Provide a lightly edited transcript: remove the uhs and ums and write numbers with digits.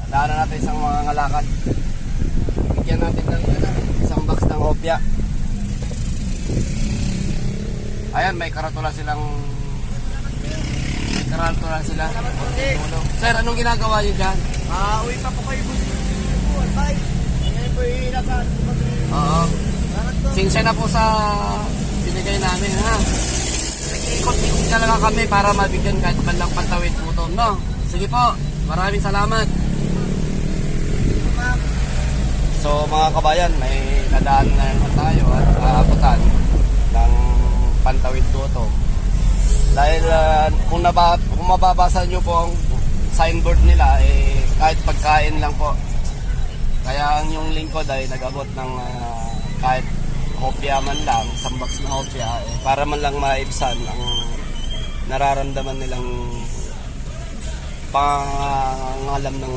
Daanan natin isang mga ngalakad. Bigyan natin ng isang box ng hopya. Ayan, may karatula silang sila. Sir, anong ginagawa nyo dyan? Uwi pa po kayo boss. Bye. Ngayon po nasa Oo. Sinsya na po sa binigay namin, ha? Ikot-ikot na lang kami para mabigyan kahit lang pantawid po ito, no? Sige po, maraming salamat. So mga kabayan, may nadaan na naman tayo at aabutan ng pantawid po ito. Dahil kung mababasa nyo po ang signboard nila, kahit pagkain lang po. Kaya ang yung lingkod ay nag-abot ng kahit hopya man lang, isang box na hopya, para man lang maibsan ang nararamdaman nilang pangalam ng